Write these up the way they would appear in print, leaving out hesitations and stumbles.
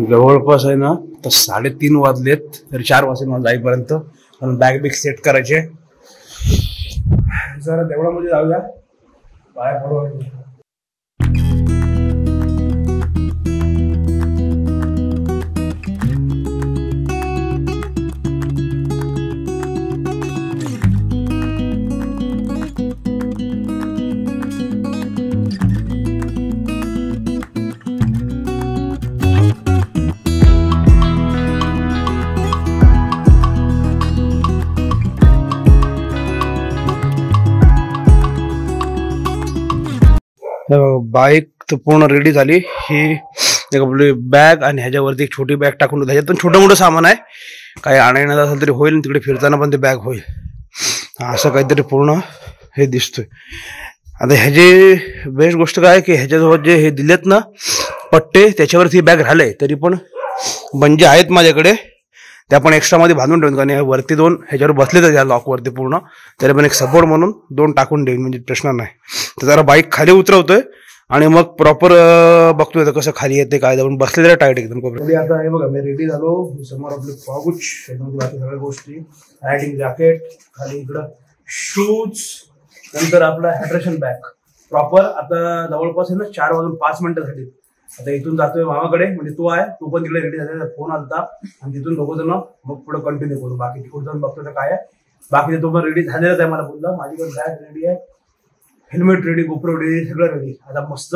जवळपास आहे ना तर 3:30 वाजलेत, तर 4 वाजले मला जाईपर्यंत. पण बॅग बिग सेट करायचे. जरा देवळामध्ये जाऊया, पाया पडू. बाईक तर पूर्ण रेडी झाली. ही आपली बॅग आणि ह्याच्यावरती एक छोटी बॅग टाकून, ह्याच्यात पण छोटं मोठं सामान आहे. काही आणायचं असेल तरी होईल, तिकडे फिरताना पण ते बॅग होईल, असं काहीतरी पूर्ण हे दिसतोय. आता ह्याची बेस्ट गोष्ट काय की ह्याच्याजवळ जे हे दिलेत ना पट्टे, त्याच्यावरती बॅग राहिले तरी पण बंजे आहेत माझ्याकडे, ते आपण एक्स्ट्रा मध्ये बांधून ठेवून. कारण वरती 2 ह्याच्यावर बसले तर या लॉकवरती पूर्ण, तरी पण एक सपोर्ट म्हणून 2 टाकून देईन, म्हणजे प्रश्न नाही. तर जरा बाईक खाली उतरवतोय आणि मग प्रॉपर बघतोय कसं खाली येते काय, जाऊन बसलेलं टाईट एकदम. आता हे बघा मी रेडी झालो. समोर आपले पाऊच, बाकी सगळ्या गोष्टी, रायडिंग जॅकेट, खाली इकडं शूज, नंतर आपला हायड्रेशन बॅग प्रॉपर. आता जवळपास आहे ना 4:05 झाली. आता इथून जातोय मामाकडे, म्हणजे तू आहे, तू पण तिकडे रेडी झाले, फोन आलता, आणि तिथून दोघं जण मग पुढे कंटिन्यू करू. बाकी तिकडे जाऊन बघतो तर काय आहे. बाकी तो पण रेडी झालेलाच आहे, मला बोलला. माझी पण बॅग रेडी आहे, हेल्मेट रेडी, गोप्रो रेडी, सगळं रेडी. आता मस्त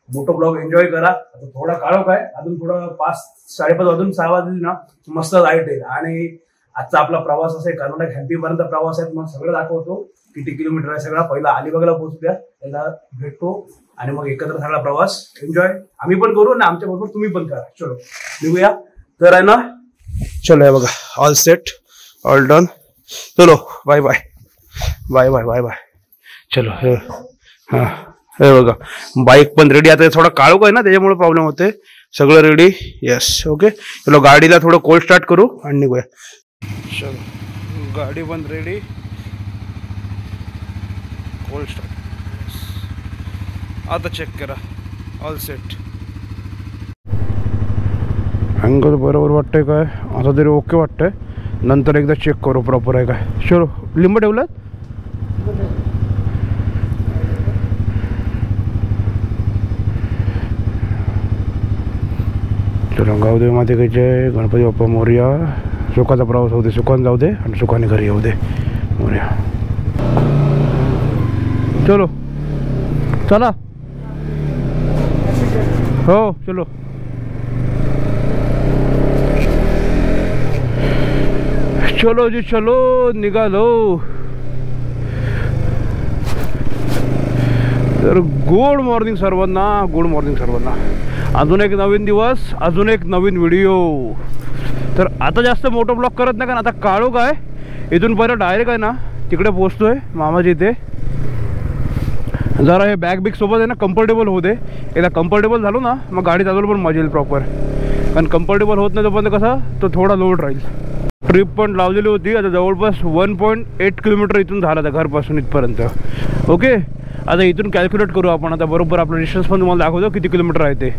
मोटो ब्लॉग एन्जॉय करा. आता थोडा काळोख आहे, अजून थोडं 5-5:30 वाजून 6 वाजली ना मस्त लाईट आहे. आणि आजचा आपला प्रवास असा आहे, कर्नाटक हॅम्पीपर्यंत प्रवास आहे. तुम्हाला सगळं दाखवतो, किती किलोमीटर आहे सगळा. पहिला अलिबागला पोहोचू द्या, त्याला भेटतो, आणि मग एकत्र सगळा प्रवास एन्जॉय आम्ही पण करू आणि आमच्या बरोबर तुम्ही पण करा. चलो निघूया तर आहे ना. चलो हे बघा, ऑल सेट, ऑल डन. चलो bye bye bye bye bye bye. चलो हे हां हे बघा बाईक पण रेडी. आता थोडा काळोख आहे ना त्याच्यामुळे प्रॉब्लेम होते. सगळं रेडी. Yes okay. चलो गाडीला थोडं कोल्ड स्टार्ट करू आणि निघूया. चलो गाडी पण रेडी, कोल्ड स्टार्ट. आता चेक करा, ऑल सेट. अँगल बरोबर वाटतंय काय, आता तरी ओके वाटतंय. नंतर एकदा चेक करू प्रॉपर आहे काय. चलो लिंब ठेवलात. चलो गावदेवी माते जय, गणपती बाप्पा मोरया. सुखाचा प्रवास होऊ दे, सुखाने जाऊ दे आणि सुखाने घरी येऊ दे. मोरया. चलो चला. हो चलो. चलो जी चलो, निघालो. तर गुड मॉर्निंग सर्वांना, गुड मॉर्निंग सर्वांना. अजून एक नवीन दिवस, अजून एक नवीन व्हिडिओ. तर आता जास्त मोठं ब्लॉग करत नाही, कारण आता काळोख आहे. इथून पहिलं डायरेक्ट आहे ना तिकडे पोहोचतोय मामाजी इथे. जरा हे बॅग बिग सोबत आहे ना कम्फर्टेबल होऊ दे. एकदा कम्फर्टेबल झालो ना मग गाडी चालवलं पण मजा येईल प्रॉपर. कारण कम्फर्टेबल होत नाही तोपर्यंत कसं तो थोडा लोड राहील. ट्रिप पण लावलेली होती. आता जवळपास 1.8 किलोमीटर इथून झाला था घरपासून इथपर्यंत. ओके. आता इथून कॅल्क्युलेट करू आपण. आता बरोबर आपलं डिस्टन्स पण तुम्हाला दाखवतो किती किलोमीटर आहे ते.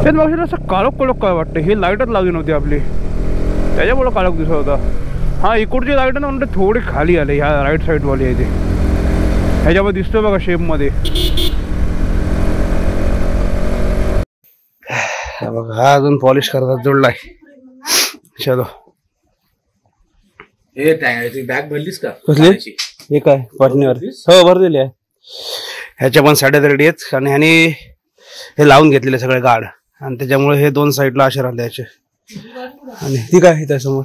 त्यात मग असं काळोख काय वाटतं. ही लाईटच लावली नव्हती आपली, त्याच्यामुळं काळोख दिसत होता. हां इकडची लाईट ना म्हणते थोडी खाली आली, ह्या राईट साईडवाली आहे ती. ह्याच्यामध्ये दिसतोय बघा शेपमध्ये. बघा हा अजून पॉलिश करतात जोडलाय. चलो हे बॅग भरलीस का कसली. हे काय पाटणीवर. हो भरलेली आहे. ह्याच्या पण साड्या रेडी आहेत आणि ह्याने हे लावून घेतलेले सगळे गार्ड, आणि त्याच्यामुळे हे 2 साईडला असे राहिले याचे. आणि ठीक आहे त्या समोर,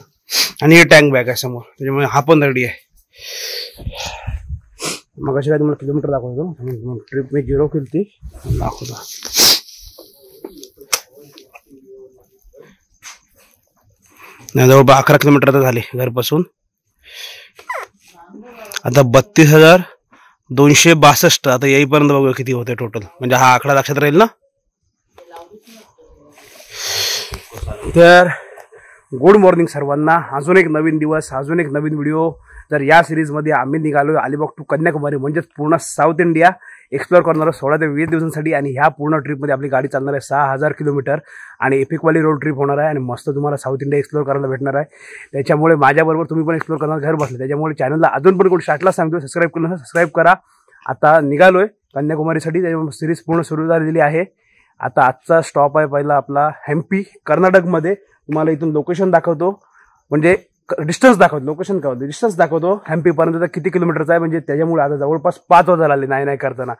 आणि हे टँक बॅग आहे समोर, त्याच्यामुळे हा पण रेडी आहे. मग अशी काय तुम्हाला किलोमीटर दाखवतो. ट्रिप मी 0 केली ती दाखवतो. जवळपास 11 किलोमीटर तर झाले घरपासून. आता 32,262. आता येईपर्यंत बघूया किती होते टोटल, म्हणजे हा आकडा लक्षात राहील ना. तर गुड मॉर्निंग सर्वांना. अजून एक नवीन दिवस, अजून एक नवीन व्हिडिओ. तर या सिरीजमध्ये आम्ही निघालो अलिबाग टू कन्याकुमारी, म्हणजेच पूर्ण साऊथ इंडिया. एक्सप्लोअर करणार आहोत 16 ते 20 दिवसांसाठी. आणि ह्या पूर्ण ट्रिपमध्ये आपली गाडी चालणार आहे 6000 किलोमीटर आणि एपिकवाली रोड ट्रिप होणार आहे आणि मस्त तुम्हाला साऊथ इंडिया एक्सप्लोअर करायला भेटणार आहे. त्याच्यामुळे माझ्याबरोबर तुम्ही पण एक्सप्लोअर करणार घर बसले. त्याच्यामुळे चॅनलला अजून पण कोण स्टार्टला सांगतो सबस्क्राईब करून सबस्क्राईब करा. आता निघालोय कन्याकुमारीसाठी. त्याच्यामुळे सिरीज पूर्ण सुरू झालेली आहे. आता आजचा स्टॉप आहे पहिला आपला हम्पी कर्नाटकमध्ये. तुम्हाला इथून लोकेशन दाखवतो, म्हणजे डिस्टन्स दाखवतो, लोकेशन काय होतं डिस्टन्स दाखवतो हम्पीपर्यंत किती किलोमीटरचा आहे. म्हणजे त्याच्यामुळे आता जवळपास 5 वाजायला आले नाही करताना.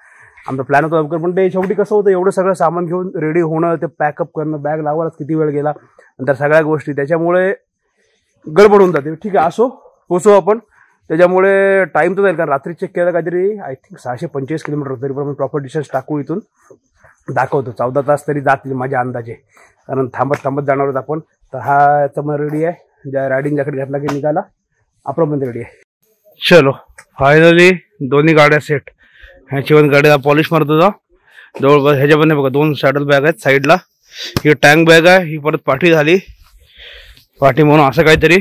आमचा प्लॅन होता लवकर, पण ते शेवटी कसं होतं एवढं सगळं सामान घेऊन रेडी होणं, ते पॅकअप करणं, बॅग लावायलाच किती वेळ गेला, नंतर सगळ्या गोष्टी, त्याच्यामुळे गडबड होऊन जाते. ठीक आहे असो, पोचू आपण. त्याच्यामुळे टाइम तर जाईल, कारण रात्री चेक केलं काहीतरी आय थिंक 625 किलोमीटर तरी, पण प्रॉपर डिस्टन्स टाकू इथून दाखवतो. 14 तास तरी जातील माझ्या अंदाजे, कारण थांबत जाणार आहोत आपण. तर हा याचा मग रेडी आहे, ज्या रायडिंग जॅकेट घातला की निघाला आपण पण रेडी आहे. चलो फायनली दोन्ही गाड्या सेट. ह्याची पण गाडीला पॉलिश मारतो जा जवळपास. ह्याच्यामध्ये बघा 2 सॅडल बॅग आहेत साईडला. ही टँक बॅग आहे, ही परत पाठी झाली, पाठी म्हणून असं काहीतरी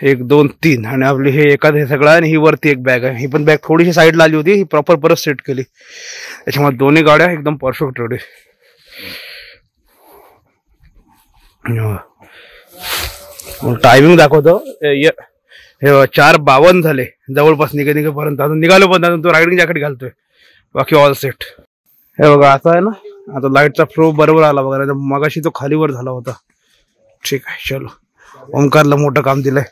1 2 3 आणि आपली हे एकाच हे सगळं. आणि ही वरती एक बॅग आहे, ही पण बॅग थोडीशी साईडला आली होती, ही प्रॉपर परत सेट केली. त्याच्यामुळे दोन्ही गाड्या एकदम परफेक्ट रेडी. टायमिंग दाखवतो, हे 4:52 झाले जवळपास निघेपर्यंत. अजून निघालो पण अजून तो रायडिंग जॅकेट घालतोय, बाकी ऑल सेट. हे बघा असं आहे ना, आता लाईटचा फ्लो बरोबर आला बघा, मगाशी तो खालीवर झाला होता. ठीक आहे चलो, ओमकारला मोठं काम दिलंय.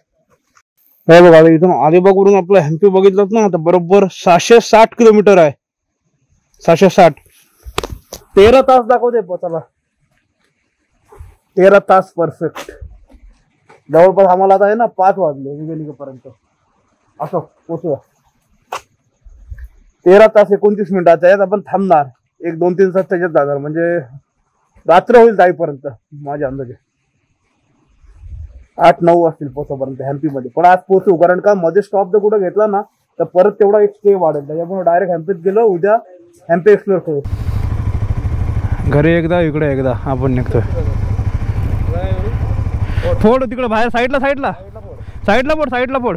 हे बघा इथून अलिबागवरून आपलं हम्पी बघितलं ना, आता बरोबर 660 किलोमीटर आहे. 660 13 तास दाखवते पोचायला, 13 तास परफेक्ट. जवळपास आम्हाला आता आहे ना 5 वाजले निघेपर्यंत. असं पोचूया. 13 तास 29 मिनिटाचा आहे. आपण थांबणार 1 2 3 तास त्याच्यात जाणार, म्हणजे रात्र होईल जाईपर्यंत माझ्या अंदाजे 8-9 वाजतील पोहोचपर्यंत हम्पी मध्ये. पण आज पोहोचू, कारण का मध्ये स्टॉप जर कुठं घेतला ना तर परत तेवढा एक स्टे वाढेल. त्याच्यामुळे डायरेक्ट हम्पीत गेलो, उद्या हम्पी एक्सप्लोर करू. घरी एकदा इकडे एकदा आपण निघतोय. फोड तिकडे बाहेर साईडला फोड.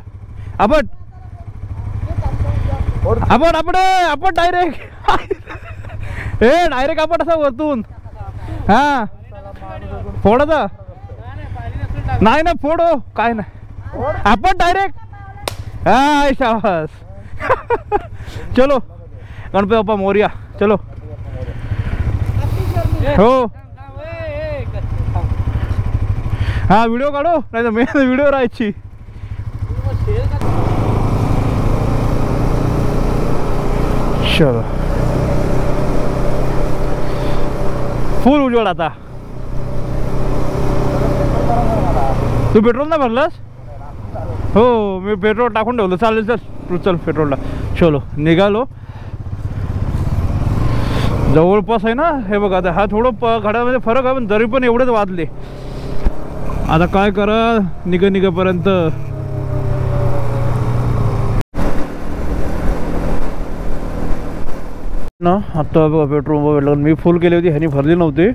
आपण डायरेक्ट आपण असं वरतून हा फोडाचा नाही ना, फोडो काय नाही, आपण डायरेक्ट हा शाबास. चलो गणपती बाप्पा मोरया. चलो हो हा व्हिडिओ काढो, नाही तर मेन व्हिडिओ राहायची. चलो फुल उजवळ. आता तू पेट्रोल नाही भरलास? हो मी पेट्रोल टाकून ठेवलं. चालेल चल पेट्रोलला. चलो निघालो. जवळपास आहे ना. हे बघा आता हा थोडं घड्यामध्ये फरक आहे, पण तरी पण एवढेच वाजले. आता काय करा निघेपर्यंत. ना आता बघा पेट्रोल पंप भेटला. मी फुल केली होती, ह्यानी भरली नव्हती,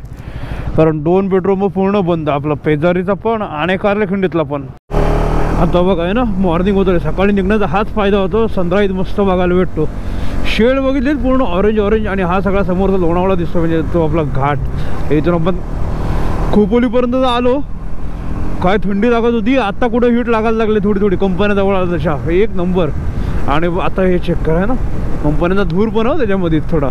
कारण 2 पेट्रोल पंप पूर्ण बंद, आपला पेजारीचा पण आणि कारलेखंडीतला पण. आता बघा आहे ना मॉर्निंग होतं, सकाळी निघण्याचा हाच फायदा होतो. सनराईज मस्त बघायला भेटतो. शेड बघितले पूर्ण ऑरेंज आणि हा सगळा समोरचा लोणावळा दिसतो, म्हणजे तो आपला घाट. इथून आपण खोपोलीपर्यंत आलो. काय थंडी लागत होती, आता कुठे हीट लागायला लागले थोडी कंपन्या जवळ आला तशा. 1 नंबर. आणि आता हे चेक करा ना, कंपन्यांचा धूर पण हो त्याच्यामध्ये थोडा.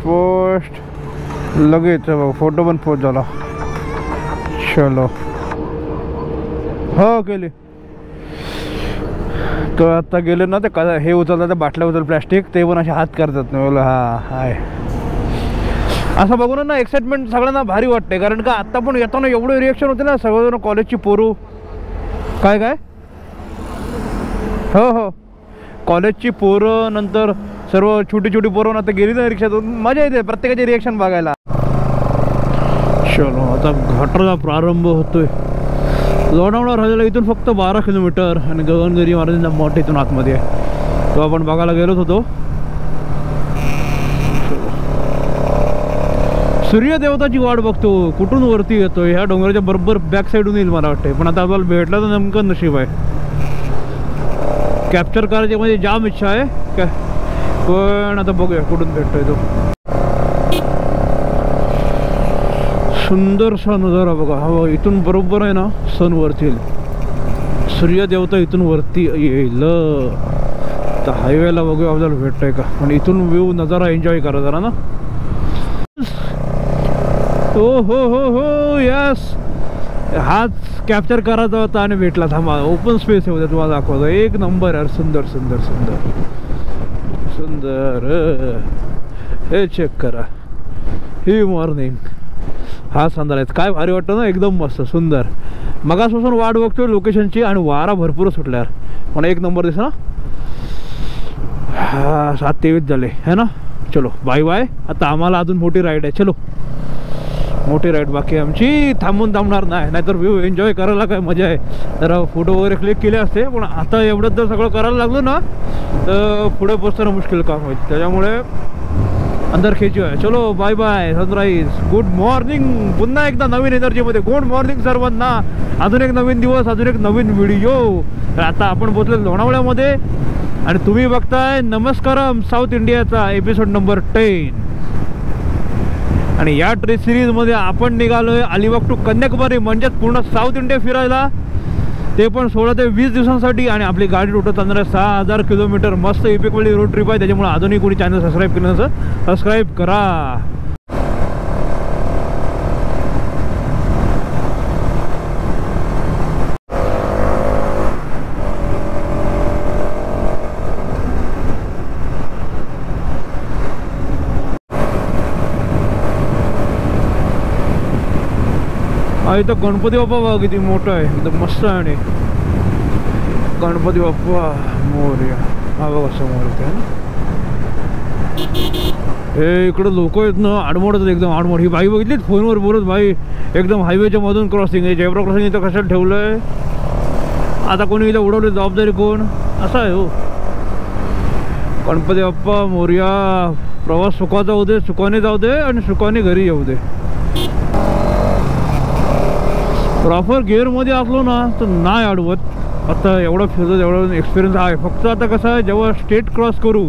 पोस्ट लगेच फोटो पण पोस्ट झाला. चलो हो केली. तर आता गेले ना ते हे उचलतात, त्या बाटल्या उचल प्लॅस्टिक, ते पण असे हात करतात. हा हाय असं बघून ना एक्साइटमेंट सगळ्यांना भारी वाटते, कारण का आत्ता पण येताना एवढे रिएक्शन होते ना सगळेजण. कॉलेजची पोरू काय हो कॉलेजची पोरं, नंतर सर्व छोटी पोरं आता गेली ना रिक्षातून. मजा येते प्रत्येकाचे रिएक्शन बघायला. चलो आता घाटाचा प्रारंभ होतोय. लोणावळा राहिलेला इथून फक्त 12 किलोमीटर आणि गगनगिरी महाराजांचा मठ इथून आतमध्ये आहे. तो आपण बघायला गेलोच होतो. सूर्यदेवताची वाट बघतो, कुठून वरती येतोय. ह्या डोंगराच्या बरोबर बॅक साईडून येईल मला वाटते, पण आता आपल्याला भेटला तर नेमकं नशीब आहे. कॅप्चर करायची म्हणजे जाम इच्छा आहे काय, पण आता बघूया कुठून भेटतोय तो. सुंदरसा नजारा बघा हा. इथून बरोबर आहे ना सन वरती येईल, सूर्यदेवता इथून वरती येईल. तर हायवेला बघूया आपल्याला भेटतंय का, पण इथून व्ह्यू नजारा एन्जॉय करा जरा ना. हो हो हो हो यस, हाच कॅप्चर करायचा होता आणि भेटला. थांबा, ओपन स्पेस आहे तुम्हाला दाखवतो. एक नंबर यार, सुंदर सुंदर सुंदर सुंदर. हे चेक करा, ही मॉर्निंग, हा सनराईज काय भारी वाटतं ना, एकदम मस्त सुंदर. मगासपासून वाट बघतोय लोकेशनची आणि वारा भरपूर सुटला यार, पण एक नंबर दिसत ना. हा 7:23 झाले है ना. चलो बाय बाय. आता आम्हाला अजून मोठी राईड आहे, चलो मोठी राईड बाकी आमची. थांबणार नाही, नाहीतर व्ह्यू एन्जॉय करायला काय मजा आहे. तर फोटो वगैरे क्लिक केले असते, पण आता एवढंच जर सगळं करायला लागलं ना तर पुढे पोचताना मुश्किल काम होईल. त्याच्यामुळे अंदर खेचू आहे. चलो bye bye sunrise. Good morning पुन्हा एकदा नवीन एनर्जीमध्ये. गुड मॉर्निंग सर्वांना. अजून एक नवीन दिवस, अजून एक नवीन व्हिडिओ. तर आता आपण पोचलो लोणावळ्यामध्ये आणि तुम्ही बघताय नमस्कारम साऊथ इंडियाचा एपिसोड नंबर 10. आणि या ट्रेक सिरीजमध्ये आपण निघालोय अलिबाग टू कन्याकुमारी, म्हणजेच पूर्ण साऊथ इंडिया फिरायला, ते पण 16 ते 20 दिवसांसाठी. आणि आपली गाडी रोटत असणाऱ्या 6000 किलोमीटर. मस्त इपिकवाली रोड ट्रिप आहे. त्याच्यामुळे अजूनही कोणी चॅनल सबस्क्राईब केलं नसेल, सबस्क्राईब करा. इथं गणपती बाप्पा बघा किती मोठा आहे, एकदम मस्त आहे. आणि गणपती बाप्पा मोरया, हा बघा समोर इथे ना. हे इकडं लोक आहेत ना, आडमोडच एकदम आडमोड. ही बाई बघितली फोनवर बोलत, बाई एकदम हायवेच्या मधून क्रॉसिंग आहे. जेब्रा क्रॉसिंग इथं कशाला ठेवलंय, आता कोणी इथं उडवली जबाबदारी कोण, असं आहे हो. गणपती बाप्पा मोरया. प्रवास सुखाचा होऊ दे, सुखाने जाऊ दे आणि सुखाने घरी येऊ दे. प्रॉपर गिअरमध्ये असलो ना तर नाही अडवत. आता एवढं फिरतो, एवढा एक्सपिरियन्स आहे. फक्त आता कसं आहे, जेव्हा स्टेट क्रॉस करू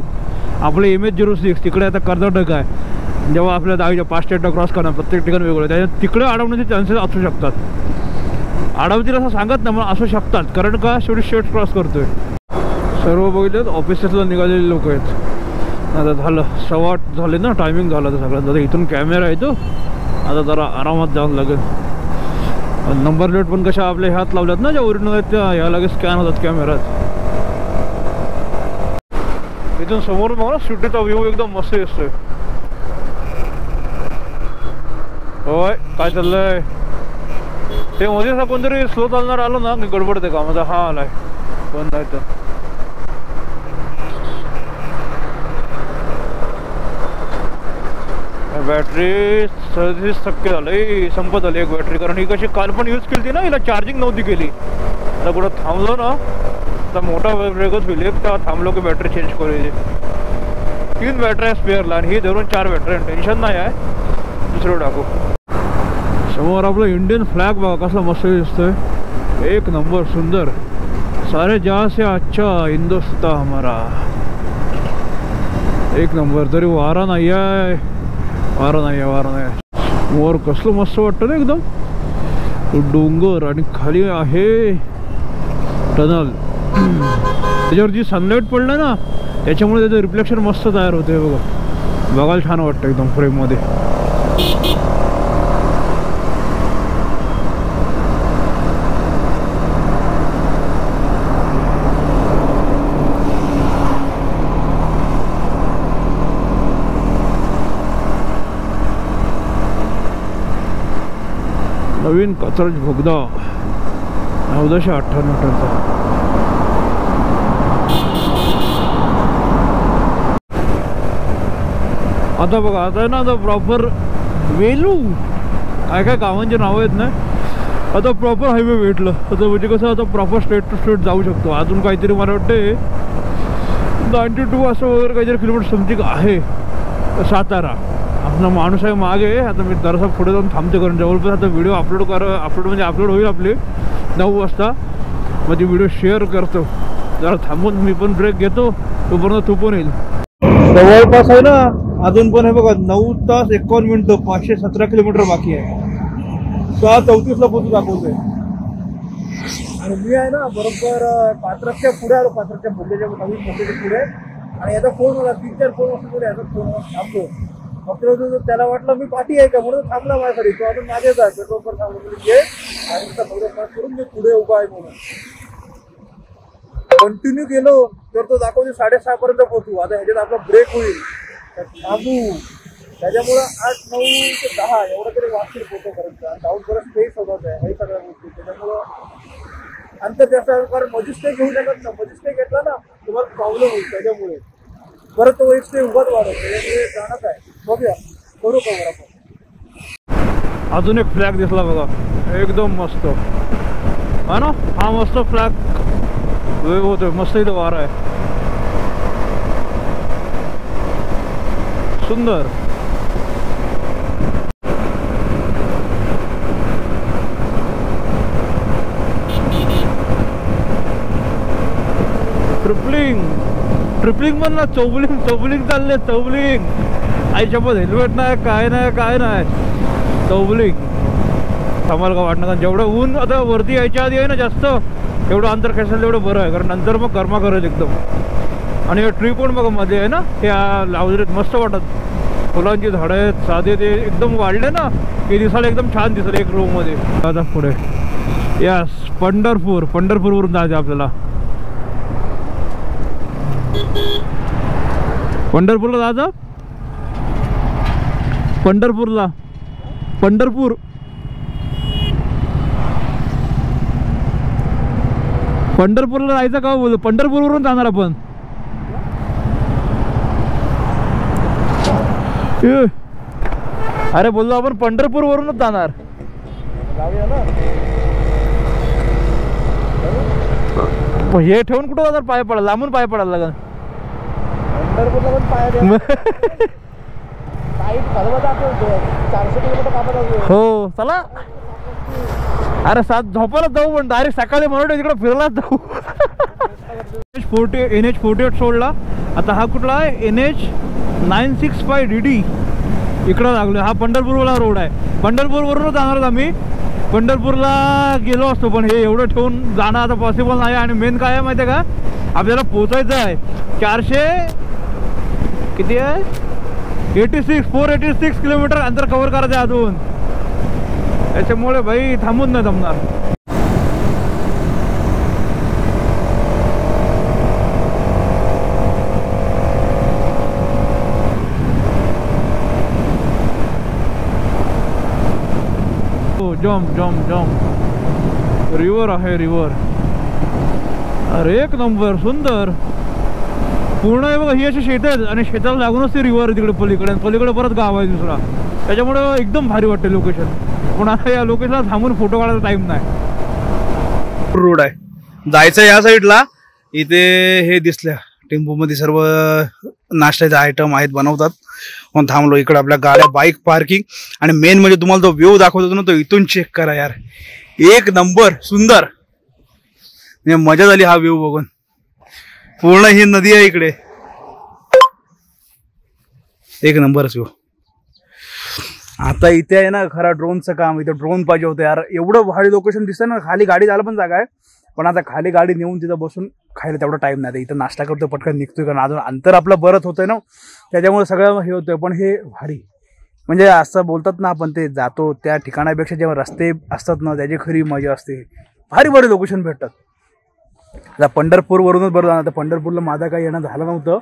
आपले MH06 तिकडे, आता कर्नाटक आहे, जेव्हा आपल्या 5 स्टेटला क्रॉस करणार, प्रत्येक ठिकाणी वेगळं, त्याच्यात तिकडे अडवण्याचे चान्सेस असू शकतात. अडवतील असं सांगत नाही, मला असू शकतात, कारण का शेवटी स्टेट क्रॉस करतोय. सर्व बघितलं ऑफिसेसला निघालेले लोक आहेत. आता झालं 8:15 झाले ना, टायमिंग झाला तर सगळ्यात. आता इथून कॅमेरा येतो, आता जरा आरामात जावं लागेल. नंबर प्लेट पण कशा आपल्या हात लावल्यात ना, ज्या ओरिजिनल आहेत त्या या लगेच स्कॅन होतात कॅमेऱ्यात. इथून समोर बघा सिटीचा व्ह्यू एकदम मस्त दिसतोय. होय काय चाललंय ते मध्ये असं कोणतरी स्लो चालणार आलो ना की गडबडते का. माझा हा आलाय पण नाही तर बॅटरी 37% झालं, संपत आली एक बॅटरी. कारण ही कशी काल पण यूज केली ना, हिला चार्जिंग नव्हती केली. आता कुठं थांबलो ना तर मोठा ब्रेकच होईल. तेव्हा थांबलो की बॅटरी चेंज करायची. 3 बॅटरी आहे स्पेअरला आणि ही धरून 4 बॅटरी. टेन्शन नाही आहे. दुसरं टाकू. समोर आपलं इंडियन फ्लॅग बघा कसला मस्त दिसतोय, एक नंबर सुंदर. सारे जहां से अच्छा हिंदुस्तान हमारा, एक नंबर. तरी वारा नाही आहे, वारा नाही. वर कसलं मस्त वाटतं ना एकदम. डोंगर आणि खाली आहे टनल. त्याच्यावर जी सनलाईट पडलं ना त्याच्यामुळे त्याचं रिफ्लेक्शन मस्त तयार होते बघा. बघायला छान वाटतं एकदम फ्रेममध्ये. नवीन कात्रज बोगदा 1998 मीटरचा. आता बघा आता ना, आता प्रॉपर वेलू काय गावांचे नाव आहेत ना. आता प्रॉपर हायवे भेटलं. आता म्हणजे कसं, आता प्रॉपर स्टेट टू स्टेट जाऊ शकतो. अजून काहीतरी मला वाटते 92 असं वगैरे काहीतरी किलोमीटर समथिंग आहे सातारा. आपला माणूस आहे मागे. आता मी जरासा पुढे जाऊन थांबते, कारण जवळपास आता व्हिडिओ अपलोड होईल आपली 9 वाजता. मग ती व्हिडिओ शेअर करतो. जरा थांबून मी पण ब्रेक घेतो, तोपर्यंत तू पण येईल. जवळपास आहे ना अजून पण आहे बघा 9 तास 51 मिनिटं 517 किलोमीटर बाकी आहे. 6:34 पोहोचू दाखवतोय. आणि मी आहे ना बरोबर पात्रच्या पुढे आलो, पात्रच्या मोठ्याच्या पुढे. आणि याचा फोन होता, 3-4 फोन वाजता याचा फोन थांबतो. मग त्याला वाटलं मी पाठी आहे का म्हणून थांबला माझ्याकडे. तो अजून मागेच आहे, पेट्रोल पण थांबलो घे आणि करून मी पुढे उभा आहे म्हणून कंटिन्यू गेलो तर तो दाखवते 6:30 पर्यंत पोहोचू. आता ह्याच्यात आपला ब्रेक होईल तर थांबू. त्याच्यामुळं 8, 9 ते 10 एवढं तरी वाचतील फोटो पर्यंत. जाऊन परत स्पेस होत आहे हे सगळ्या गोष्टी. त्याच्यामुळं अंतर जास्त, कारण मजिस्ट्रेट घेऊ शकत ना. मजिस्ट्रेट घेतला ना तुम्हाला प्रॉब्लेम होईल. त्याच्यामुळे परत तो एक स्टे उभाच वाढवतो. त्याच्यामुळे जाणत आहे. बघूया करू कवर आपण. अजून एक फ्लॅग दिसला बघा, एकदम मस्त हा ना. हा मस्त फ्लॅग वेव होतोय, मस्त इथं वारा आहे, सुंदर. ट्रिपलिंग पण ना, चौबलिंग चालले. चौबलिंग आईच्यापद हेल्मेट नाही, काय नाही चौबलिंग. आम्हाला का वाटणार, कारण जेवढं ऊन आता वरती यायच्या आधी आहे ना जास्त, एवढं अंतर खेळायला तेवढं बरं आहे, कारण नंतर मग गरमा करेल एकदम. आणि ट्री पण बघा मध्ये आहे ना, ते लावलेत मस्त वाटत. फुलांची झाडं आहेत, साधे ते एकदम वाढले ना की दिसायला एकदम छान दिसलं एक रूम मध्ये. आता पुढे यस पंढरपूरवरून जायचं आपल्याला. पंढरपूरला जायचं. पंढरपूरला जायचं का बोलतो. पंढरपूरवरून जाणार आपण. अरे बोललो आपण पंढरपूरवरूनच जाणार. हे ठेवून कुठं जाणार, पाय पडायला लांबून पाय पडायला लागेल. पंढरपूरला पण पाय 400 किलोमीटर. हो चला. अरे 7 झोपायला जाऊ, पण डायरेक्ट सकाळी म्हणून तिकडे फिरायला जाऊ. NH48 सोडला. आता हा कुठला आहे, NH 965 DD इकडं लागलो. हा पंढरपूरवाला रोड आहे. पंढरपूरवरूनच जाणार आम्ही. पंढरपूरला गेलो असतो, पण हे एवढं ठेवून जाणं आता पॉसिबल नाही. आणि मेन काय आहे माहिती आहे का, आपल्याला पोचायचं आहे 400 किती आहे 486 किलोमीटर अंतर कव्हर करायचं आहे अजून. त्याच्यामुळे भाई थांबून नाही जमणार. जम्प रिव्हर आहे, रिव्हर. अरे एक नंबर सुंदर पूर्ण आहे बघा. ही अशी शेत आहेत आणि शेताला लागूनच ते रिव्हर आहे तिकडे पलीकडे परत गाव आहे दुसरा. त्याच्यामुळे एकदम भारी वाटते लोकेशन. पण आता या लोकेशनला थांबून फोटो काढायचा टाइम नाही. रोड आहे जायचं या साईडला. इथे हे दिसल्या टेम्पो मध्ये सर्व नाश्त्याचे आयटम आहेत, बनवतात. पण थांबलो इकडे आपल्या गाड्या, बाईक पार्किंग. आणि मेन म्हणजे तुम्हाला तो व्ह्यू दाखवतो ना, तो इथून चेक करा यार, एक नंबर सुंदर. मजा झाली हा व्ह्यू बघून. पूर्ण ही नदी आहे इकडे, एक नंबरच व्ह्यू. आता इथे आहे ना खरा ड्रोनचं काम. इथे ड्रोन पाहिजे होतं यार. एवढं भारी लोकेशन दिसतं ना. खाली गाडी जायला पण जागा आहे, पण आता खाली गाडी नेऊन तिथं बसून खायला तेवढा टाइम नाही. इथं नाश्ता करतोय, पटकन निघतोय, कारण अजून अंतर आपलं बरत होतंय ना, त्याच्यामुळे सगळं हे होतंय. पण हे भारी म्हणजे असं बोलतात ना आपण, ते जातो त्या ठिकाणापेक्षा जेव्हा रस्ते असतात ना त्याची खरी मजा असते. भारी भारी लोकेशन भेटतात. आता पंढरपूरवरूनच बरं जाणार. तर पंढरपूरला माझा काही येणं झालं नव्हतं,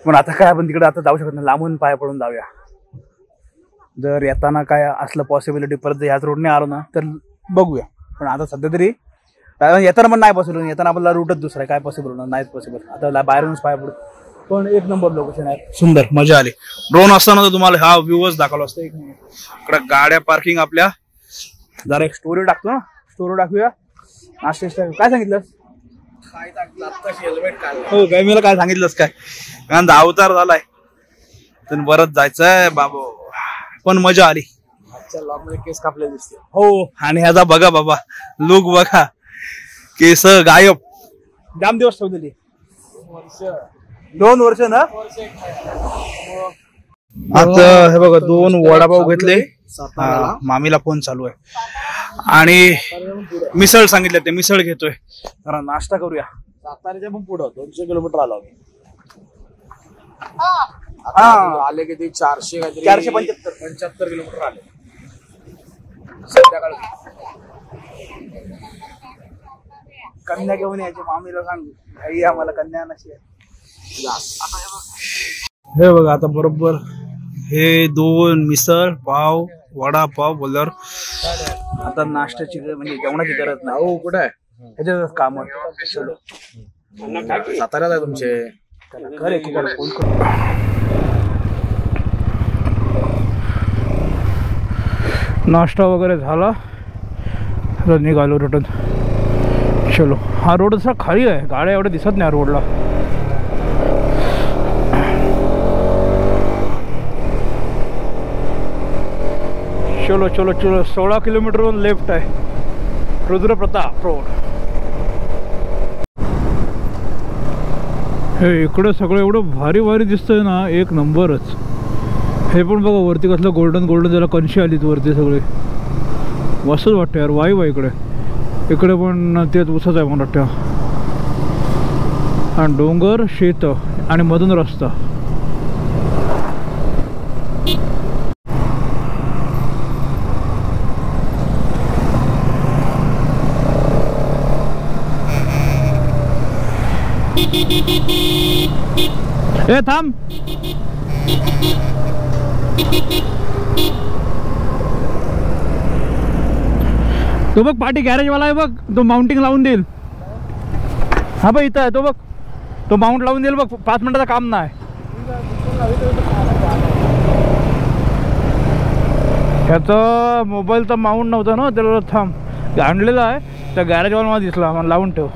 पण आता काय आपण तिकडे आता जाऊ शकत नाही. लांबून पाय पडून जाऊया. जर येताना काय असलं पॉसिबिलिटी परत ह्याच रोडने आलो ना तर बघूया. पण आता सध्या तरी येताना पण नाही पॉसिबल. येताना आपल्याला रूटच दुसरा आहे, काय पॉसिबल होणार नाहीच पॉसिबल. आता बाहेरूनच पाय पडू. पण एक नंबर लोकेशन आहे, सुंदर, मजा आली. ड्रोन असताना तर तुम्हाला हा व्ह्यूच दाखवला असतो. इकडे गाड्या पार्किंग आपल्या. जरा एक स्टोरी टाकतो ना, स्टोरी टाकूया. नाश्ता काय सांगितलं, हेल्मेट काढ. हो काय मला काय सांगितलंस काय, कारण अवतार झालाय. तर परत जायचंय बाबा, पण मजा आली. मध्ये केस कापले दिसते. हो, आणि ह्याचा बघा बाबा, लुक बघा, केस गायब, जाम दिवस ठेवलेली. 2 वर्ष ना. आता हे बघा 2 वडापाव घेतले. मामीला फोन चालू आहे आणि मिसळ सांगितले, ते मिसळ घेतोय. जरा नाश्ता करूया. साताऱ्याच्या पण पुढं 200 किलोमीटर आलो आम्ही. आले किती 475 किलोमीटर आले संध्याकाळ. कन्या घेऊन यायची, मामीला सांग आई आम्हाला कन्या नशी आहे. हे बघा आता बरोबर हे 2 मिसळ पाव वडापाव बोलल्यावर आता नाश्त्याची म्हणजे जेवणाची गरज नाही. हो कुठं आहे ह्याच्यातच काम आहे. साताऱ्यात आहे तुमचे. नाश्ता वगैरे झाला, आता निघालो रिटर्न. चलो, हा रोड असा खाली आहे, गाड्या एवढ्या दिसत नाही रोडला. चलो चलो चलो, 16 किलोमीटरवरून लेफ्ट आहे, रुद्रप्रताप रोड. हे इकडे सगळं एवढं भारी भारी दिसतंय ना, एक नंबरच. हे पण बघा वरती कसलं गोल्डन गोल्डन, त्याला कणशी आलीत वरती सगळे, मस्तच वाटतं यार. वाईव आहे इकडे. इकडे पण तेच उसच आहे मला वाटतं, आणि डोंगर शेत आणि मधून रस्ता. ए थांब, तो बघ पाठी गॅरेजवाला आहे बघ, तो माउंटिंग लावून देईल. हा बघ इथं आहे तो, बघ तो माउंट लावून देईल बघ, 5 मिनिटाचं काम नाही. ह्याचा मोबाईलचा माउंट नव्हता ना, त्याला थांब आणलेला आहे त्या गॅरेजवाला मला दिसला, मला लावून ठेव.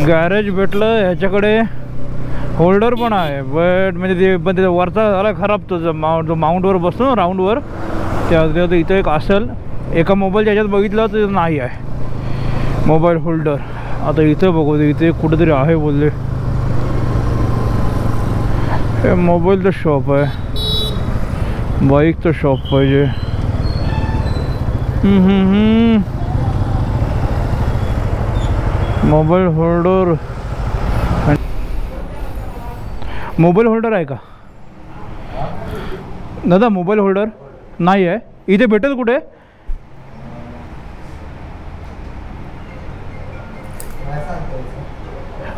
गॅरेज भेटलं. ह्याच्याकडे होल्डर पण आहे, बट म्हणजे ते पण त्याचा वरचा झाला खराब. तो माउंटवर बसतो ना राऊंडवर, त्या इथं एक असेल. एका मोबाईलच्या ह्याच्यात बघितलं तर नाही आहे मोबाईल होल्डर. आता इथं बघू, इथे कुठेतरी आहे बोलले. हे मोबाईलचं शॉप आहे, बाईकचं शॉप पाहिजे. मोबाईल होल्डर, मोबाईल होल्डर आहे का दादा? मोबाईल होल्डर नाही आहे इथे. भेटेल कुठे?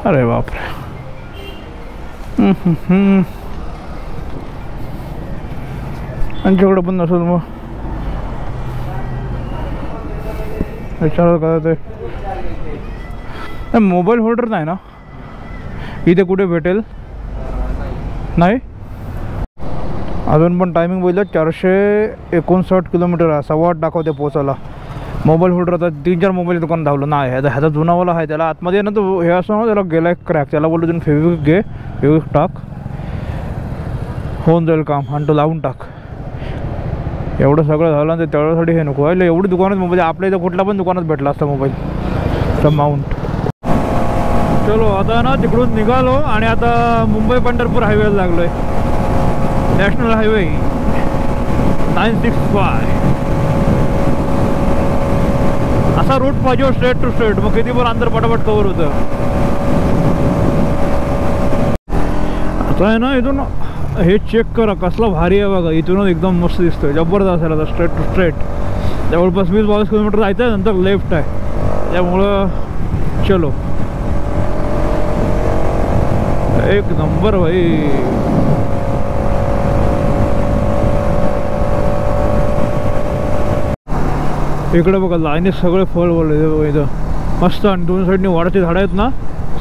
अरे बापरे. आमच्याकडे पण नसेल मग विचारत का ते. मोबाईल होल्डर नाही ना इथे, कुठे भेटेल? नाही. अजून पण टायमिंग बघितलं 459 किलोमीटर आहे, 8:15 दाखवते पोचायला. मोबाईल होल्डर आता 3-4 मोबाईल दुकान धावलं नाही. ह्याचा जुनावाला आहे, त्याला आतमध्ये ना तो हे असं ना, त्याला गेला एक क्रॅक. त्याला बोललो तुम्ही फेविक्विक घे, फेविक्विक टाक, होऊन जाईल काम, आणि तो लावून टाक. एवढं सगळं झालं ते तेवढ्यासाठी हे नको आहे. एवढी दुकानात मोबाईल आपल्या इथं कुठल्या पण दुकानात भेटला असता मोबाईलचा माउंट. चलो आता ना तिकडून निघालो आणि आता मुंबई पंढरपूर हायवेला लागलो आहे. National highway 965. असा रूट पाहिजे स्ट्रेट टू स्ट्रेट, मग किती पण अंतर पटापट कवर होतं. आता आहे ना इथून हे चेक करा कसला भारी आहे बघा. इथूनच एकदम मस्त दिसतोय, जबरदस्त आहे. आता स्ट्रेट टू स्ट्रेट जवळपास 20-22 किलोमीटर जायचं आहे, नंतर लेफ्ट आहे. त्यामुळं चलो एक नंबर भाई. इकडे बघा लाईनीत सगळे फळ बोलले इथं मस्त, आणि 2 साईडनी वाडाची झाडं आहेत ना,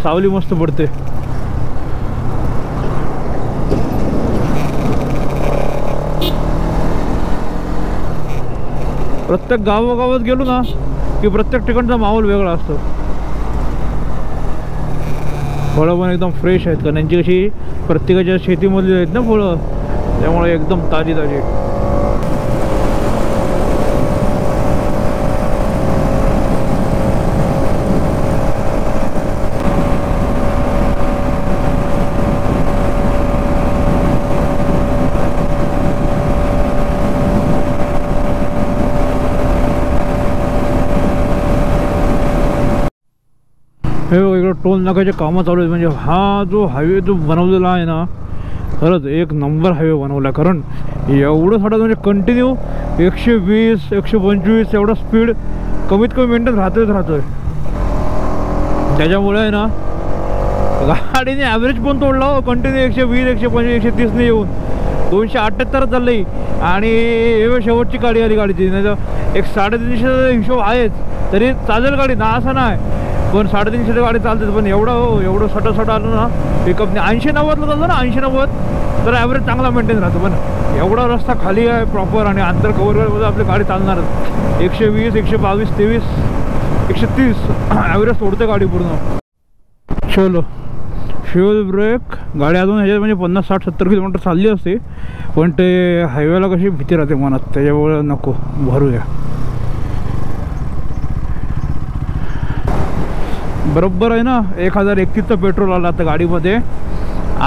सावली मस्त पडते. प्रत्येक गावागावात गेलो ना की प्रत्येक ठिकाणचा माहोल वेगळा असतो. फळं पण एकदम फ्रेश आहेत, कारण त्यांची कशी प्रत्येकाच्या शेतीमधली आहेत ना फळं, त्यामुळे एकदम ताजी ताजी. हे इकडं टोल नाक्याचे कामं चालू आहेत. म्हणजे हा जो हायवे जो बनवलेला आहे ना, खरंच एक नंबर हायवे बनवला आहे. कारण एवढं साठं म्हणजे कंटिन्यू 120 125 एवढा स्पीड कमीत कमी मेंटेन राहतोय. त्याच्यामुळे आहे ना गाडीने ॲव्हरेज पण तोडला हो, कंटिन्यू 120 125 130ने येऊन 278 चाललं. आणि हे शेवटची गाडी आली गाडीची, नाही तर एक 350 हिशोब आहेच, तरी चालेल गाडी ना असं नाही. पण 350 गाडी चालते, पण एवढं सटं आलं ना पिकअपने 80-90ला चालतं ना, 80-90 तर ॲव्हरेज चांगला मेंटेन राहतो. पण एवढा रस्ता खाली आहे प्रॉपर आणि अंतर कव्हर करायला आपली गाडी चालणारच. 120 122 23 130 ॲव्हरेज सोडते गाडी पूर्ण. चलो फ्युल ब्रेक. गाडी अजून ह्याच्यात म्हणजे 50 60 70 किलोमीटर चालली असते, पण ते हायवेला कशी भीती राहते मनात, त्याच्यामुळे नको भरूया. बरोबर आहे ना 1031चं पेट्रोल आलं आता गाडीमध्ये.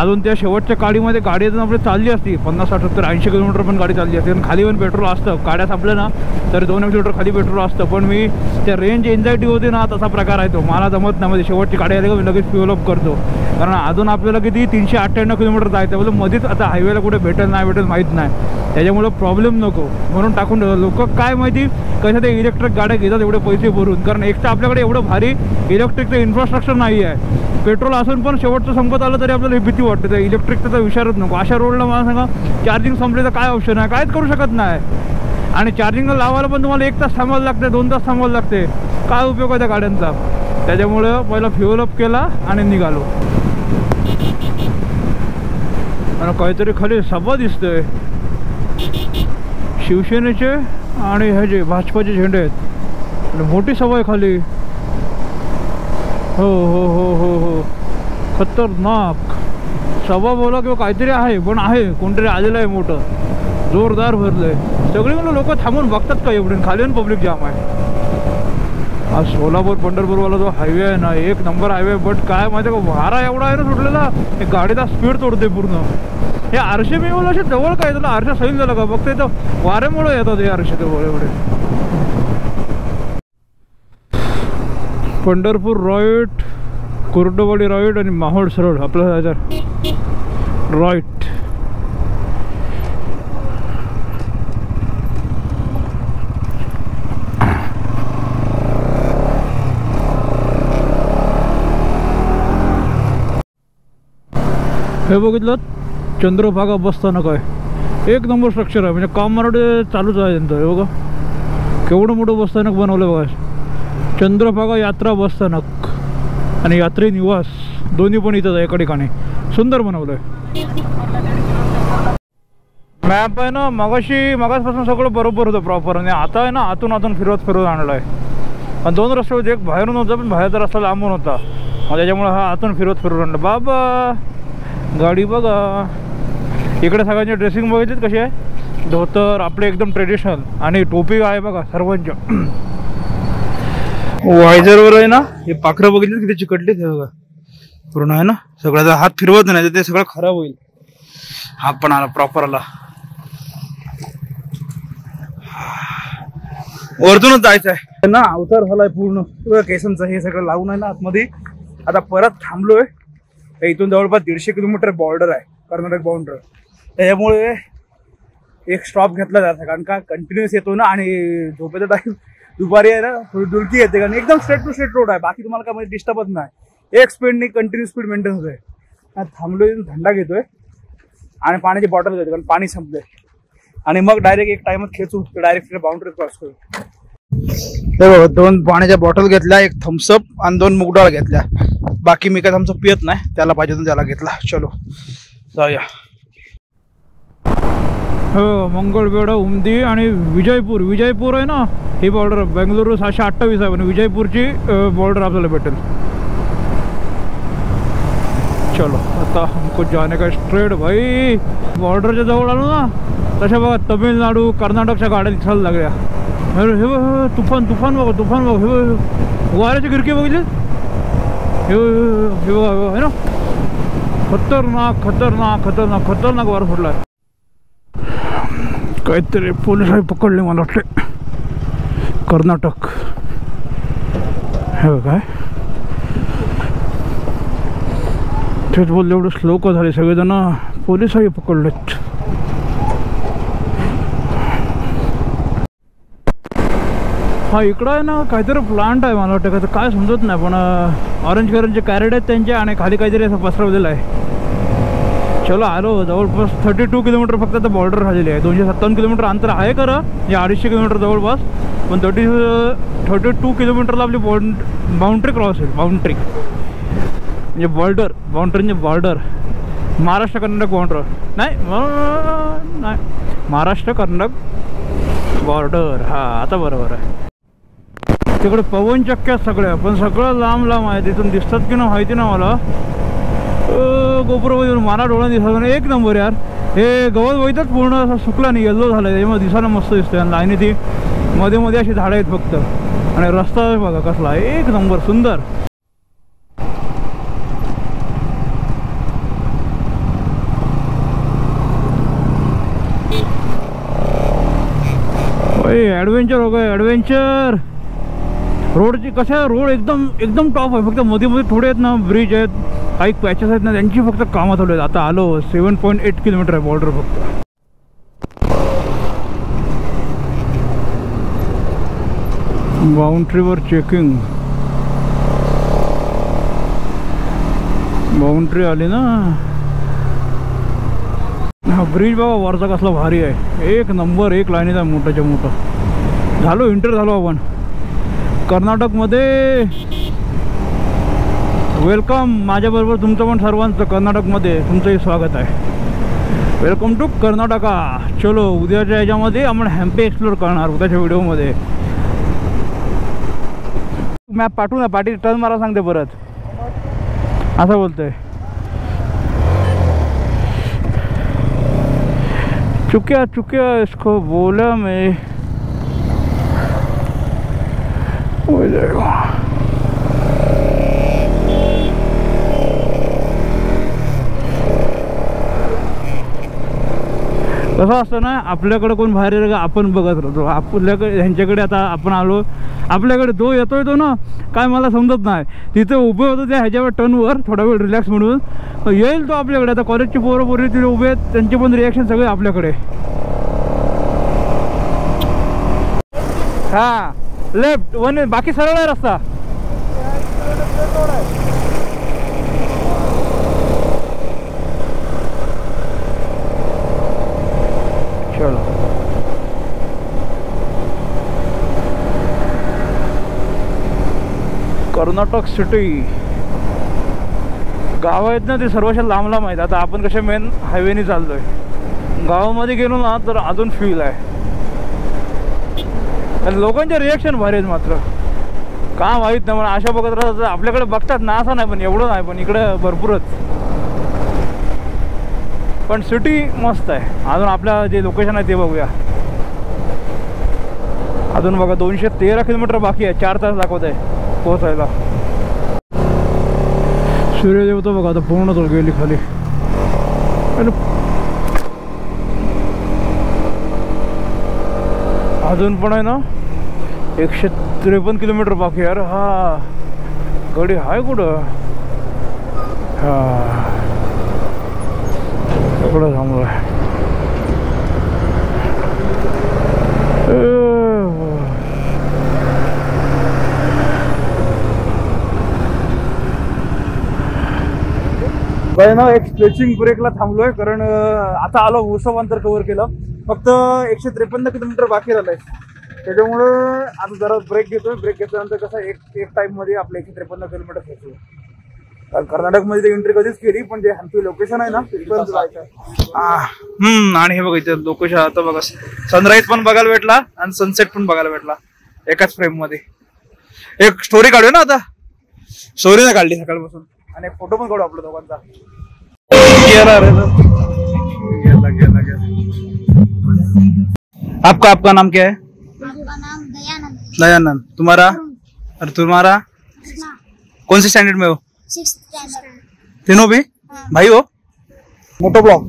अजून त्या शेवटच्या गाडीमध्ये गाडी अजून आपली चालली असती 50 60 70 80 किलोमीटर पण गाडी चालली असते. आणि खाली पण पेट्रोल असतं, गाड्या सापलं ना तर 2 किलोमीटर खाली पेट्रोल असतं. पण मी त्या रेंज एन्झायटी होती ना, तसा प्रकार आहे तो मला जमत नाही. म्हणजे शेवटची गाडी आली का मी लगेच फ्युल अप करतो, कारण अजून आपल्याला किती 398 किलोमीटर जायचं. म्हणजे मध्येच आता हायवेला कुठे भेटेल नाही भेटेल माहीत नाही, त्याच्यामुळं प्रॉब्लेम नको म्हणून टाकून ठेवलं. लोक काय माहिती कशा ते इलेक्ट्रिक गाड्या घेतात एवढे पैसे भरून, कारण एक तर आपल्याकडे एवढं भारी इलेक्ट्रिकचं इन्फ्रास्ट्रक्चर नाही आहे. पेट्रोल असून पण शेवटचं संपत आलं तरी आपल्याला भीती वाटते. त्या इलेक्ट्रिकचा तर विचारच नको. अशा रोडला मला सांगा चार्जिंग संपले तर काय ऑप्शन आहे, काहीच करू शकत नाही. आणि चार्जिंगला लावायला पण तुम्हाला 1 तास थांबायला लागते, 2 तास थांबायला लागते. काय उपयोग आहे त्या गाड्यांचा. त्याच्यामुळं पहिला फ्युल अप केला आणि निघालो. आणि काहीतरी खाली सभा दिसतोय, शिवसेनेचे आणि ह्याचे भाजपाचे झेंडे आहेत. मोठी सभा आहे खाली. हो हो हो हो हो खतरनाक सभा बोला किंवा काहीतरी आहे, पण आहे कोणतरी आलेलं आहे मोठं, जोरदार भरलं आहे. सगळीकडे लोक थांबून बघतात का एवढे, खाली पण पब्लिक जाम आहे. हा सोलापूर पंढरपूरवाला जो हायवे आहे ना, एक नंबर हायवे. बट काय माहिती आहे का, वारा एवढा आहे ना सुटलेला, गाडीचा स्पीड तोडते पूर्ण. हे आरशे मी बोला असे जवळ काय तुला आरशा सैल झालं का, फक्त इथं वाऱ्यामुळे येतात हे आरशे जवळ एवढे. पंढरपूर राईट, कुर्डुवाडी राईट आणि माहोळ सरळ आपलं राईट. हे बघितलं चंद्रभागा बसस्थानक आहे, एक नंबर स्ट्रक्चर आहे. म्हणजे काम मराठे चालूच आहे त्यांचं. हे बघा केवढं मोठं बसस्थानक बनवलं बघा. चंद्रभागा यात्रा बसस्थानक आणि यात्री निवास दोन्ही पण इथंच आहे एका ठिकाणी. सुंदर बनवलं आहे. मॅप आहे ना मगासपासून सगळं बरोबर होतं प्रॉपर, आणि आता आहे ना आतून फिरवत आणलं आहे. आणि 2 रस्ते होते, एक बाहेरून होता पण बाहेरचा रस्ता लांबून होता, मग त्याच्यामुळे हा आतून फिरवत आणलं. बाबा गाडी बघा, इकडे सगळ्यांचे ड्रेसिंग बघितलीत कशी आहे, धोतर आपले एकदम ट्रेडिशनल आणि टोपी आहे बघा सर्वांच्या. वायझरवर आहे ना हे पाखरं बघितली किती चिकटली ते बघा पूर्ण आहे ना. सगळ्याचा हात फिरवत नाही ते सगळं खराब होईल. हा पण आला प्रॉपर आला, वरतूनच जायचं आहे ना. अवतार झालाय पूर्ण केसांचा, हे सगळं लावून आहे ना आतमध्ये. आता परत थांबलोय. इथून जवळपास 150 किलोमीटर बॉर्डर आहे, कर्नाटक बॉर्डर. त्याच्यामुळे एक स्टॉप घेतला जात कारण का कंटिन्युअस येतो ना, आणि झोपेचा टाईम दुपारी आहे ना थोडी डुलकी येते, कारण एकदम स्ट्रेट टू स्ट्रेट रोड आहे. बाकी तुम्हाला काय म्हणजे डिस्टर्बच नाही, एक स्पीडने कंटिन्यू स्पीड मेंटेन होतोय. थांबलोय, थंडा घेतोय आणि पाण्याची बॉटल घेतोय कारण पाणी संपलंय. आणि मग डायरेक्ट एक टाइमात खेचू डायरेक्ट बाउंड्री क्रॉस करू. 2 पाण्याच्या बॉटल घेतल्या, एक थम्सअप आणि 2 मुगडाळ घेतल्या. बाकी मी काय थम्सअप पियत नाही, त्याला पाहिजे तर त्याला घेतला. चलो जाऊया. हो मंगळवेढा, उमदी आणि विजयपूर आहे ना, ही बॉर्डर बेंगलुरू 628 आहे, पण विजयपूरची बॉर्डर आपल्याला भेटेल. चलो आता हमको जाने का स्ट्रेट भाई. बॉर्डरच्या जवळ आलो ना तशा बघा तमिळनाडू कर्नाटकच्या गाड्या दिसायला लागल्या. अरे हे बघ तुफान तुफान बघा तुफान बघा. हे वाऱ्याची गिरकी बघितली हे बघा है ना. खतरनाक खतरनाक खतरनाक खतरनाक वारा फुटला. काहीतरी पोलिसांनी पकडले मला वाटते कर्नाटक. हे काय तेच बोलले एवढं स्लो का झाले सगळेजण. पोलिसही पकडलेत. हा इकडं आहे ना काहीतरी प्लांट आहे मला वाटतं काय समजत नाही पण ऑरेंज कलरचे कॅरेट आहेत त्यांचे आणि खाली काहीतरी असं पसरवलेलं आहे. चलो आलो जवळपास 32 किलोमीटर फक्त आता बॉर्डर झालेली आहे. 257 किलोमीटर अंतर आहे खरं हे 250 किलोमीटर जवळपास पण 32 किलोमीटरला आपली बाउंड्री क्रॉस होईल. बाउंड्री म्हणजे बॉर्डर बाउंड्री म्हणजे बॉर्डर महाराष्ट्र कर्नाटक बॉर्डर नाही महाराष्ट्र कर्नाटक बॉर्डर. हा आता बरोबर आहे. तिकडे पवनचक्क्या सगळ्या पण सगळं लांब लांब आहे. तिथून दिसतात की ना माहिती ना मला. गोपुरामध्ये मला डोळा दिसत एक नंबर यार. हे गवत वैतच पूर्ण असं सुकला नाही येल्लो झालं त्याच्यामुळे दिसायला मस्त दिसतं. आणि लाईनी ती मध्ये मध्ये अशी झाडं आहेत फक्त आणि रस्ता बघा कसला एक नंबर सुंदर. ॲडव्हेंचर हो गए ॲडव्हेंचर. रोडची कशा रोड एकदम एकदम टॉप आहे. फक्त मध्ये मध्ये थोडे आहेत ना ब्रिज आहेत काही पॅचेस आहेत ना त्यांची फक्त कामं चालू आहेत. आता आलो 7.8 किलोमीटर आहे बॉर्डर फक्त. बाउंड्रीवर चेकिंग. बाउंड्री आली ना. हा ब्रिज बाबा वरचा कसला भारी आहे एक नंबर. एक लाईनीचा मोठाच्या मोठा. झालो इंटर झालो आपण कर्नाटकमध्ये. वेलकम माझ्याबरोबर तुमचं पण सर्वांचं कर्नाटकमध्ये तुमचंही स्वागत आहे. Welcome to Karnataka. चलो उद्याच्या ह्याच्यामध्ये आपण हॅम्पी एक्सप्लोर करणार उद्याच्या व्हिडिओमध्ये. मॅप पाठवू ना पाठी टर्न मारा सांगते परत असं बोलतोय. चुक्या चुक्या इसको बोला मैं. हो जाएगा. कसं असतं ना आपल्याकडे कोण बाहेर येतं का आपण बघत राहतो. आपल्याकडे ह्यांच्याकडे आता आपण आलो आपल्याकडे जो येतोय तो ना काय मला समजत नाही. तिथे उभे होतो त्या ह्याच्यावर टर्नवर थोडा वेळ रिलॅक्स म्हणून येईल तो आपल्याकडे. आता कॉलेजची पोरं पोरी तिथे उभे आहेत त्यांचे पण रिॲक्शन सगळे आपल्याकडे. हा लेफ्ट वन बाकी सरळ आहे रस्ता. चलो कर्नाटक सिटी. गाव आहेत ना ते सर्वशा लांब लांब आहेत. आता आपण कशा मेन हायवेने चाललोय. गावामध्ये गेलो ना तर अजून फील आहे. आणि लोकांचे रिॲक्शन भारी आहेत मात्र का माहीत नाही. मला अशा बघत राहतात आपल्याकडे बघतात ना असं नाही पण एवढं नाही पण इकडे भरपूरच. पण सिटी मस्त आहे. अजून आपल्या जे लोकेशन आहे ते बघूया. अजून बघा 213 किलोमीटर बाकी आहे. 4 तास दाखवत आहे पोहोचायला. सूर्यदेवता बघा आता पूर्ण तो गेली खाली. अजून पण आहे ना 153 किलोमीटर बाकी यार. हा गडी हाय कुठं. हा सगळं थांबलं आहे. ना एक स्ट्रेचिंग ब्रेकला थांबलोय कारण आता आलो उसव अंतर कव्हर केलं. फक्त 153 किलोमीटर बाकी राहिलंय त्याच्यामुळं आता जरा ब्रेक घेतोय. ब्रेक घेतल्यानंतर कसं एक टाइम मध्ये आपलं 153 किलोमीटर खेचू. कारण कर्नाटकमध्ये एंट्री कधीच केली पण जे हम्पी लोकेशन आहे ना तिथपर्यंत जायचं. आणि हे बघा इथे लोकेशन आता बघा सनराईज पण बघायला भेटला आणि सनसेट पण बघायला भेटला एकाच फ्रेम मध्ये. एक स्टोरी काढूया ना आता. स्टोरी नाही काढली सकाळपासून. आणि एक फोटो पण काढू आपल्या दोघांचा. आपका नाम क्या है? आपका नाम दयानंद. दयानंद. तुम्हारा? और तुम्हारा? कृष्णा. कौन से स्टैंडर्ड में हो? 6th standard. तीनों भी भाई हो? मोटो ब्लॉग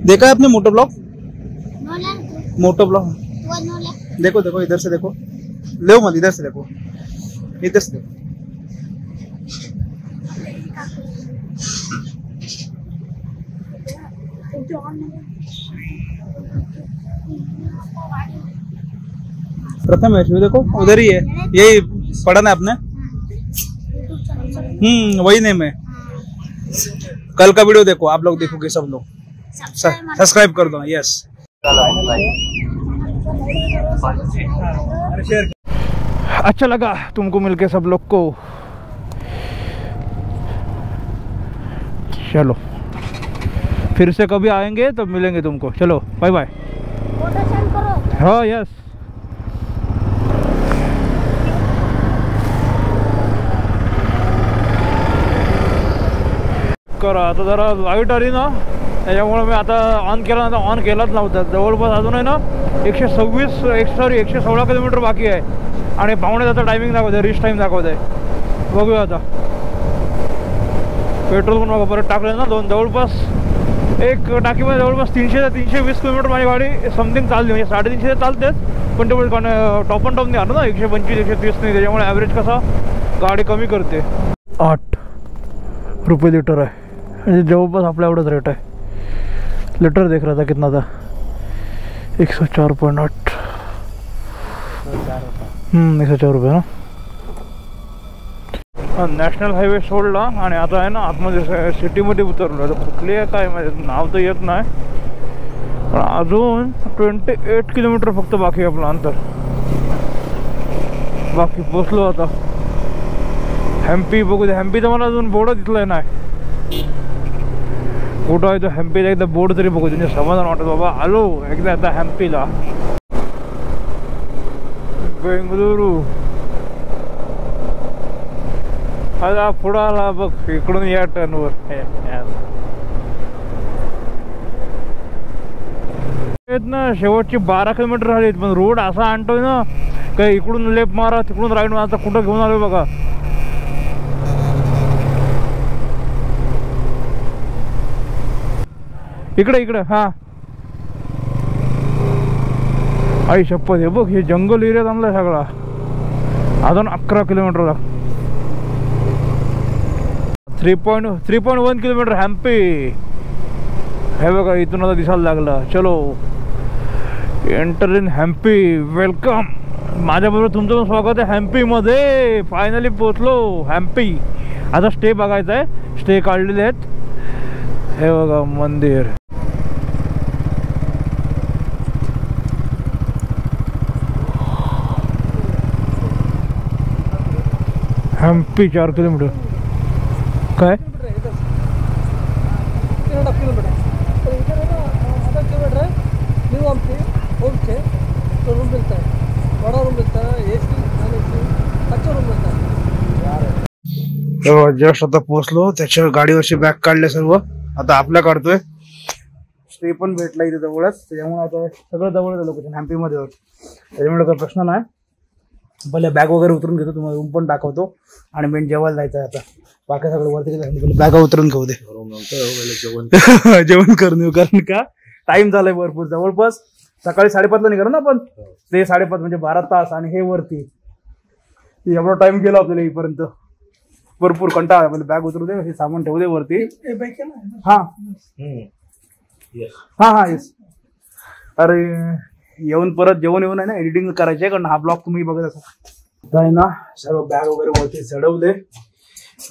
देखा है आपने? मोटो ब्लॉग. नोलन. मोटो ब्लॉग तू नोलन. देखो देखो इधर से देखो. ले मत, इधर से देखो, इधर से देखो. प्रथम है देखो, उधर ही है, यही पढ़ा ना आपने? वही नेम है. कल का वीडियो देखो, आप लोग देखोगे सब लोग. सब्सक्राइब कर दो. यस. अच्छा लगा तुमको मिलके सब लोग को. चलो फिर से कभी आएंगे तो मिलेंगे तुमको. चलो बाय बाय. फोटो सेंड करो. हाँ यस. करा आता जरा लाईट आली ना त्याच्यामुळे मी आता ऑन केला ना. ऑन केलाच नव्हता. जवळपास अजून आहे ना 116 किलोमीटर बाकी आहे आणि पावणेचा टायमिंग दाखवत आहे. रीच टाईम दाखवत आहे. बघूया आता. पेट्रोल पण बघा परत टाकलं ना. जवळपास एक टाकीमध्ये जवळपास 300 ते 320 किलोमीटर माझी गाडी समथिंग चालली. म्हणजे 350 चालतेच पण ते टॉप अँड टॉप नाही आलं ना. 125 130 नाही. त्याच्यामुळे ॲव्हरेज कसा गाडी कमी करते. 8 रुपये लिटर आहे. म्हणजे जवळपास आपल्या एवढंच रेट आहे. लीटर देख रहा था कितना था? 104.8. 104 रुपये ना. नॅशनल हायवे सोडला आणि आता आहे ना आतमध्ये सिटीमध्ये उतरलो. आता कुठली आहे काय माझं नाव तर येत नाही. पण अजून 28 किलोमीटर फक्त बाकी आहे आपलं अंतर. बाकी पोचलो आता. हॅम्पी बघू दे. हॅम्पीचं मला अजून बोर्ड दिसलं नाही. कुठं आहे तो हॅम्पीला एकदा बोर्ड तरी बघू. म्हणजे समाधान वाटत बाबा आलो एकदा आता हॅम्पीला. बेंगलुरू आता पुढं आला बघ. इकडून या टर्नवर ना. शेवटची 12 किलोमीटर झालीत पण रोड असा आणतोय ना काही इकडून लेफ्ट मारा तिकडून राईट मारा. कुठं घेऊन आलोय बघा. इकडे इकडे. हा आई शपथ. हे बघ हे जंगल एरियात आणलाय सगळा. अजून 11 किलोमीटर. 3.1 किलोमीटर हॅम्पी. हे बघा इथून आता दिसायला लागलं. चलो एंटर इन हॅम्पी. वेलकम. माझ्याबरोबर तुमचं पण स्वागत आहे हॅम्पीमध्ये. फायनली पोचलो हॅम्पी. आता स्टे बघायचा आहे. स्टे काढलेले आहेत. हे बघा मंदिर. हॅम्पी 4 किलोमीटर. काय जस्ट आता पोहोचलो. त्याच्या गाडीवरची बॅग काढले सर्व. आता आपल्या काढतोय. स्टे पण भेटला इथे जवळच. त्याच्यामुळे आता सगळं जवळच लोकेशन हॅम्पी मध्ये. त्याच्यामुळे काही प्रश्न नाही. पहिले बॅग वगैरे उतरून घेतो. तुम्हाला रूम पण दाखवतो. आणि मेन जेवायला जायचं आहे आता. बाकी सगळं वरती गेलं. बॅगा उतरून घेऊ दे. जेवण करून येऊ. कारण का टाइम झालाय भरपूर. जवळपास सकाळी 5:30 निघालो ना आपण. ते 5:30 म्हणजे 12 तास. आणि हे वरती एवढा टाइम गेला आपल्याला इथपर्यंत. भरपूर कंटाळा. म्हणजे बॅग उतरू दे. हे सामान ठेवू दे वरती. हा हा हा येस. अरे येऊन परत जेवण येऊन आहे ना एडिटिंग करायचे. कारण हा ब्लॉग तुम्ही बघत असा. आता आहे ना सर्व बॅग वगैरे वरती चढवले.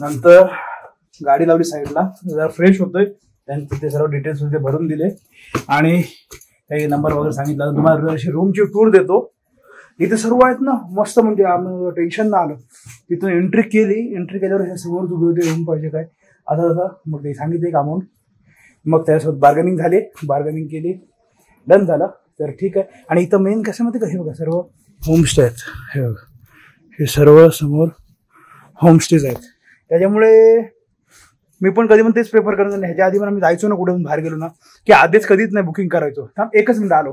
नंतर गाडी लावली साईडला. जरा फ्रेश होतोय. त्यानंतर ते सर्व डिटेल्स वगैरे भरून दिले. आणि काही नंबर वगैरे सांगितला. तुम्हाला रूमची टूर देतो. इथे सर्व आहेत ना मस्त. म्हणजे आम्हाला टेन्शन ना आलं. तिथून एंट्री केली. एंट्री केल्यावर हे समोर उभे होते. रूम पाहिजे काय असं तसं. मग ते सांगितले एक अमाऊंट. मग त्याच्यासोबत बार्गेनिंग झाली. बार्गेनिंग केली. डन झालं. तर ठीक आहे. आणि इथं मेन कशामध्ये का हे बघा सर्व होमस्टे आहेत. हे बघा हे सर्व समोर होमस्टेज आहेत. त्याच्यामुळे मी पण कधी पण तेच प्रेफर करत नाही. ह्याच्या आधी पण आम्ही जायचो ना कुठे बाहेर गेलो ना की आधीच कधीच नाही बुकिंग करायचो. थांब एकच मिनिट आलो.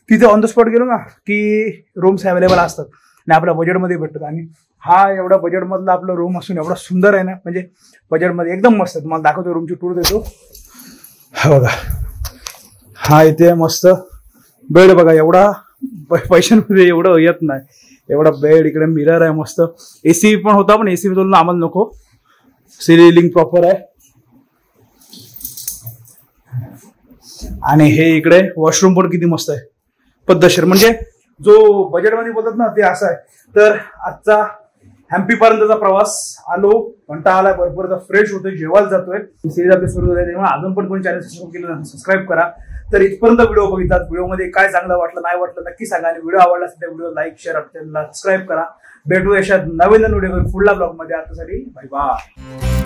तिथे ऑन द स्पॉट गेलो ना की रूम्स अवेलेबल असतात आणि आपल्या बजेटमध्ये भेटतात. आणि हा एवढा बजेटमधला आपला रूम असून एवढा सुंदर आहे ना, म्हणजे बजेटमध्ये एकदम मस्त आहे. तुम्हाला दाखवतो, रूमची टूर देतो. हा बघा, हा इथे मस्त बेड बघा, एवढा पैशांमध्ये एवढं येत नाही. एवढा बेड, इकडे मिरर आहे मस्त. एसी पण होता, पण एसी मधून आम्हाला नको. सिलिंग प्रॉपर आहे. आणि हे इकडे वॉशरूम पण किती मस्त आहे, पद्धतशीर. म्हणजे जो बजेटमध्ये बोलतात ना ते असं आहे. तर आजचा हॅम्पी पर्यंतचा प्रवास, आलो, घंटा आलाय भरपूर, फ्रेश होतोय, जेवायला जातोय. सिरीज आपली सुरू झाली, त्यामुळे अजून पण कोणी चॅनल सबस्क्राईब केलं सबस्क्राईब करा. तर इथपर्यंत व्हिडिओ बघितलात, व्हिडिओमध्ये काय चांगलं वाटलं नाही वाटलं नक्की सांगा. आणि व्हिडिओ आवडला असेल तर व्हिडिओ लाईक शेअर, चॅनलला सबस्क्राईब करा. भेटू अशा नवीन व्हिडिओ पुढल्या ब्लॉग मध्ये. आतासाठी बाय बाय.